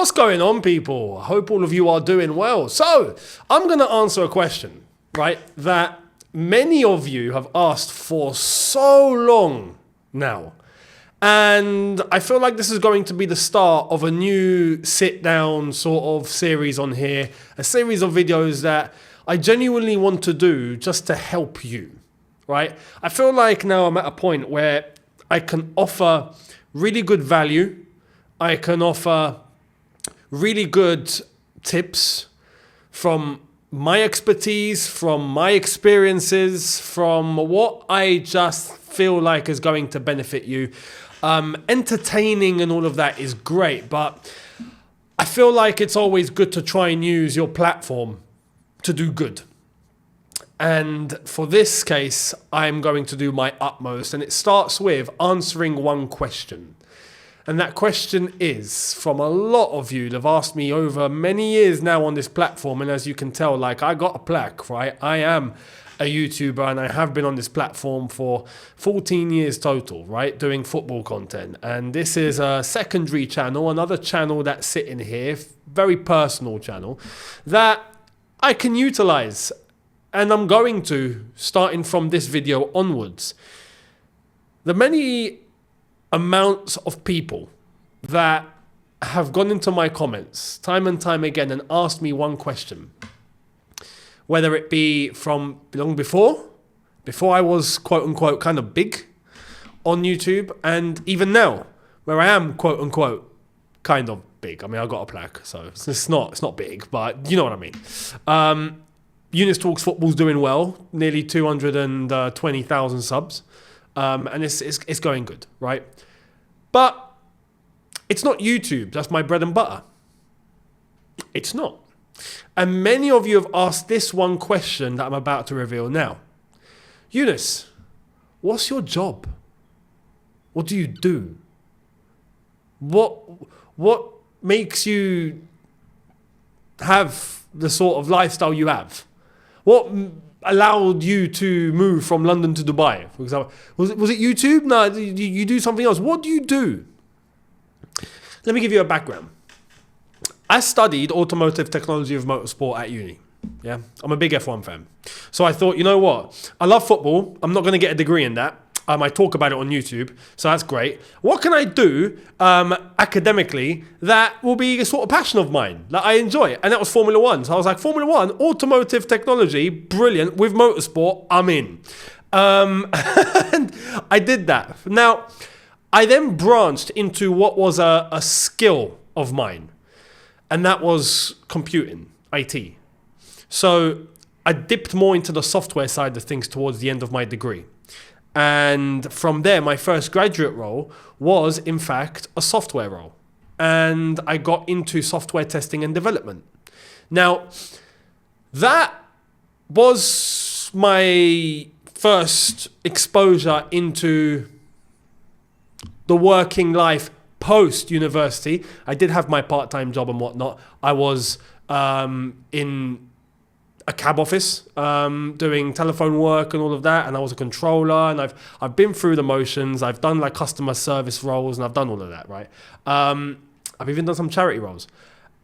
What's going on, people? I hope all of you are doing well. So, I'm going to answer a question, right, that many of you have asked for so long now. And I feel like this is going to be the start of a new sit-down sort of series on here, a series of videos that I genuinely want to do just to help you, right? I feel like now I'm at a point where I can offer really good value. I can offer really good tips from my expertise, from my experiences, from what I just feel like is going to benefit you. Entertaining and all of that is great, but I feel like it's always good to try and use your platform to do good. And for this case, I'm going to do my utmost, and it starts with answering one question. And that question is from a lot of you that have asked me over many years now on this platform. And as you can tell, like, I got a plaque, right? I am a YouTuber and I have been on this platform for 14 years total, right? Doing football content. And this is a secondary channel, another channel that's sitting here, very personal channel that I can utilize. And I'm going to, starting from this video onwards. The many amounts of people that have gone into my comments time and time again and asked me one question, whether it be from long before I was quote unquote kind of big on YouTube, and even now where I am quote unquote kind of big. I mean, I got a plaque, so it's not big, but you know what I mean. Younes Talks Football's doing well, nearly 220,000 subs. And it's going good, right? But it's not YouTube. That's my bread and butter. It's not. And many of you have asked this one question that I'm about to reveal now. Younes, what's your job? What do you do? What makes you have the sort of lifestyle you have? What allowed you to move from London to Dubai, for example? Was it YouTube? No, you do something else. What do you do? Let me give you a background. I studied automotive technology of motorsport at uni. Yeah, I'm a big F1 fan. So I thought, you know what? I love football. I'm not going to get a degree in that. I talk about it on YouTube, so that's great. What can I do academically that will be a sort of passion of mine, that I enjoy? And that was Formula One. So I was like, Formula One, automotive technology, brilliant. With motorsport, I'm in. And I did that. Now, I then branched into what was a skill of mine, and that was computing, IT. So I dipped more into the software side of things towards the end of my degree. And from there, my first graduate role was, in fact, a software role. And I got into software testing and development. Now, that was my first exposure into the working life post-university. I did have my part-time job and whatnot. I was in a cab office, doing telephone work and all of that, and I was a controller, and I've been through the motions. I've done like customer service roles, and I've done all of that, right? I've even done some charity roles.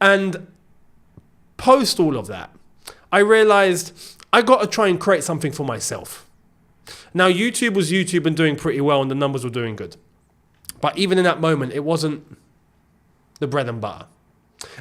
And post all of that, I realized I got to try and create something for myself. Now, YouTube was YouTube and doing pretty well, and the numbers were doing good. But even in that moment, it wasn't the bread and butter.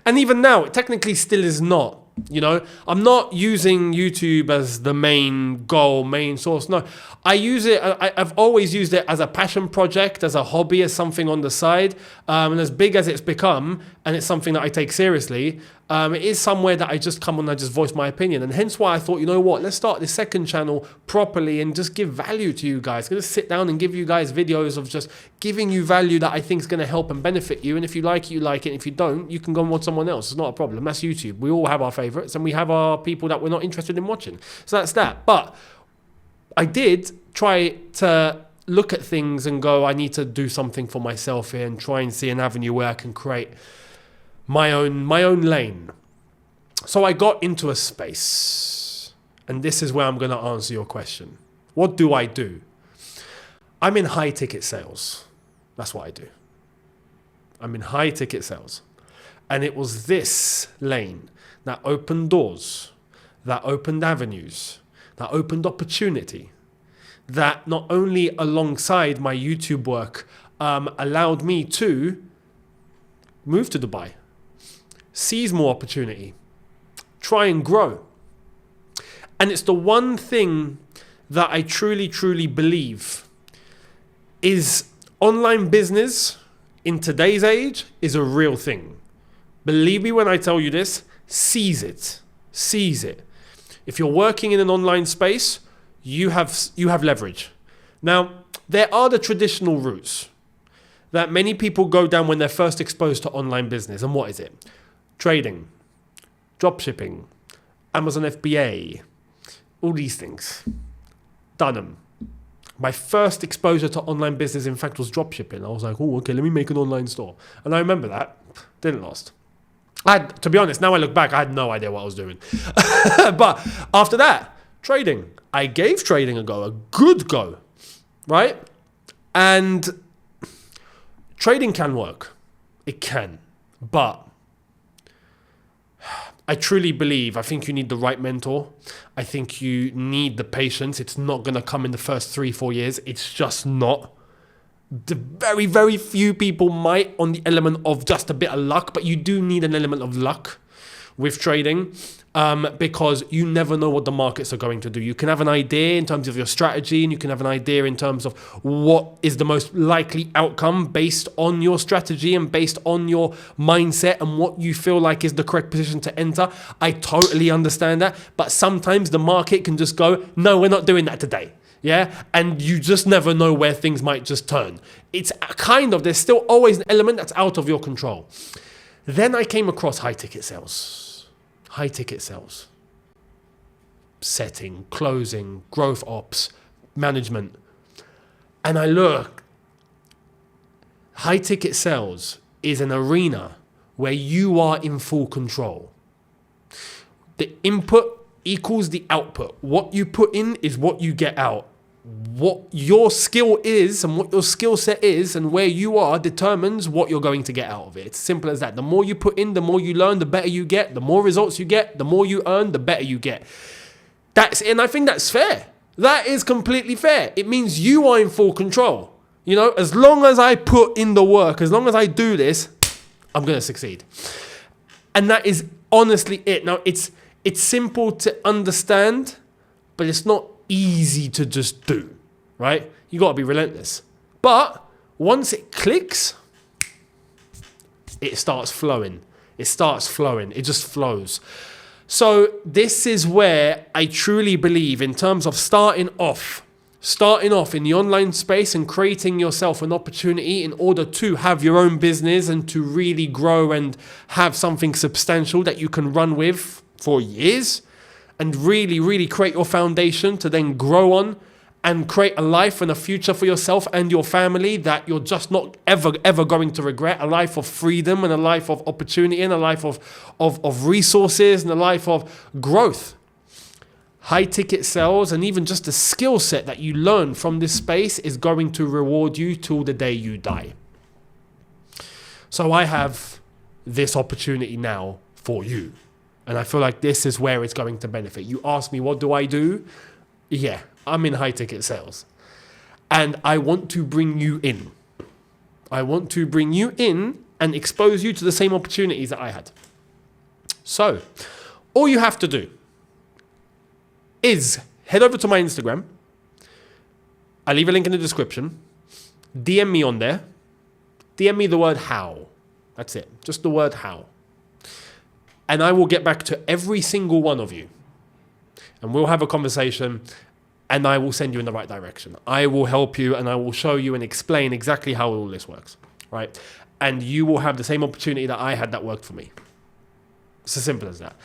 And even now, it technically still is not. You know, I'm not using YouTube as the main goal, main source. No, I use it. I've always used it as a passion project, as a hobby, as something on the side. And as big as it's become, and it's something that I take seriously, it is somewhere that I just come on and I just voice my opinion. And hence why I thought, you know what, let's start this second channel properly and just give value to you guys. I'm going to sit down and give you guys videos of just giving you value that I think is going to help and benefit you. And if you like it, you like it. And if you don't, you can go and watch someone else. It's not a problem. That's YouTube. We all have our favorites, and we have our people that we're not interested in watching. So that's that. But I did try to look at things and go, I need to do something for myself here and try and see an avenue where I can create my own lane. So I got into a space, and this is where I'm going to answer your question. What do I do? I'm in high ticket sales. That's what I do. I'm in high ticket sales. And it was this lane that opened doors, that opened avenues, that opened opportunity, that not only alongside my YouTube work allowed me to move to Dubai, seize more opportunity, try and grow. And it's the one thing that I truly, truly believe is online business in today's age is a real thing. Believe me when I tell you this, seize it. Seize it. If you're working in an online space, you have leverage. Now, there are the traditional routes that many people go down when they're first exposed to online business. And what is it? Trading, dropshipping, Amazon FBA, all these things. Done them. My first exposure to online business, in fact, was dropshipping. I was like, oh, okay, let me make an online store. And I remember that. Didn't last. To be honest, now I look back, I had no idea what I was doing. But after that, trading. I gave trading a go, a good go, right? And trading can work. It can. But I truly believe, I think you need the right mentor. I think you need the patience. It's not going to come in the first 3-4 years. It's just not. The very, very few people might on the element of just a bit of luck, but you do need an element of luck with trading because you never know what the markets are going to do. You can have an idea in terms of your strategy, and you can have an idea in terms of what is the most likely outcome based on your strategy and based on your mindset and what you feel like is the correct position to enter. I totally understand that, but sometimes the market can just go, no, we're not doing that today. Yeah, and you just never know where things might just turn. It's there's still always an element that's out of your control. Then I came across high ticket sales. Setting, closing, growth ops, management. And I look, high ticket sales is an arena where you are in full control. The input equals the output. What you put in is what you get out. What your skill is and what your skill set is and where you are determines what you're going to get out of it. It's simple as that. The more you put in, the more you learn, the better you get. The more results you get, the more you earn, the better you get. And I think that's fair. That is completely fair. It means you are in full control. You know, as long as I put in the work, as long as I do this, I'm going to succeed. And that is honestly it. Now, it's simple to understand, but it's not easy to just do, right? You got to be relentless. But once it clicks, it starts flowing. It just flows. So this is where I truly believe in terms of starting off in the online space and creating yourself an opportunity in order to have your own business and to really grow and have something substantial that you can run with for years and really, really create your foundation to then grow on and create a life and a future for yourself and your family that you're just not ever going to regret. A life of freedom and a life of opportunity and a life of resources and a life of growth. High ticket sales and even just the skill set that you learn from this space is going to reward you till the day you die. So I have this opportunity now for you. And I feel like this is where it's going to benefit. You ask me, what do I do? Yeah, I'm in high ticket sales. And I want to bring you in. I want to bring you in and expose you to the same opportunities that I had. So, all you have to do is head over to my Instagram. I'll leave a link in the description. DM me on there. DM me the word how. That's it. Just the word how. And I will get back to every single one of you. And we'll have a conversation and I will send you in the right direction. I will help you and I will show you and explain exactly how all this works, right? And you will have the same opportunity that I had that worked for me. It's as simple as that.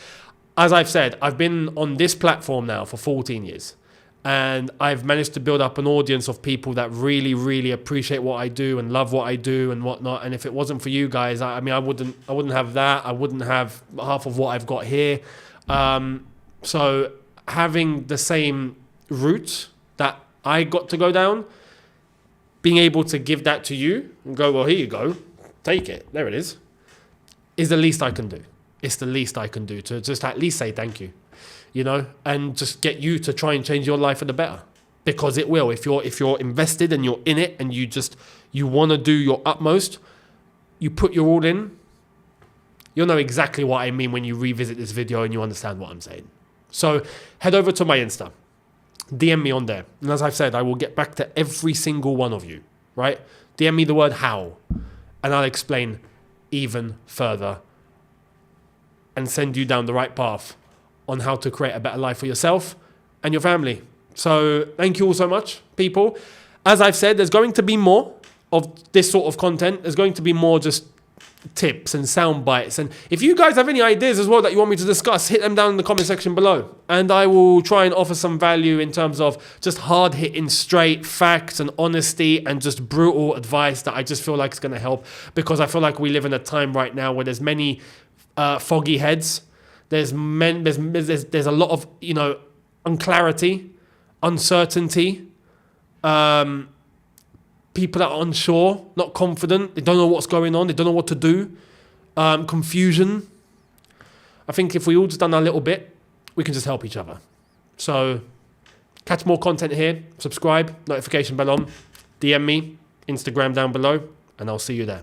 As I've said, I've been on this platform now for 14 years. And I've managed to build up an audience of people that really, really appreciate what I do and love what I do and whatnot. And if it wasn't for you guys, I wouldn't have that. I wouldn't have half of what I've got here. So having the same route that I got to go down, being able to give that to you and go, well, here you go, take it. There it is. is the least I can do. It's the least I can do to just at least say thank you, and just get you to try and change your life for the better, because it will. If you're invested and you're in it and you want to do your utmost, you put your all in, you'll know exactly what I mean when you revisit this video and you understand what I'm saying. So head over to my Insta, DM me on there. And as I've said, I will get back to every single one of you, right? DM me the word how, and I'll explain even further and send you down the right path on how to create a better life for yourself and your family. So thank you all so much, people. As I've said, there's going to be more of this sort of content. There's going to be more just tips and sound bites. And if you guys have any ideas as well that you want me to discuss, hit them down in the comment section below. And I will try and offer some value in terms of just hard-hitting, straight facts and honesty and just brutal advice that I just feel like is going to help. Because I feel like we live in a time right now where there's many foggy heads. There's a lot of, unclarity, uncertainty, people that are unsure, not confident. They don't know what's going on. They don't know what to do. Confusion. I think if we all just done our little bit, we can just help each other. So catch more content here. Subscribe, notification bell on, DM me, Instagram down below, and I'll see you there.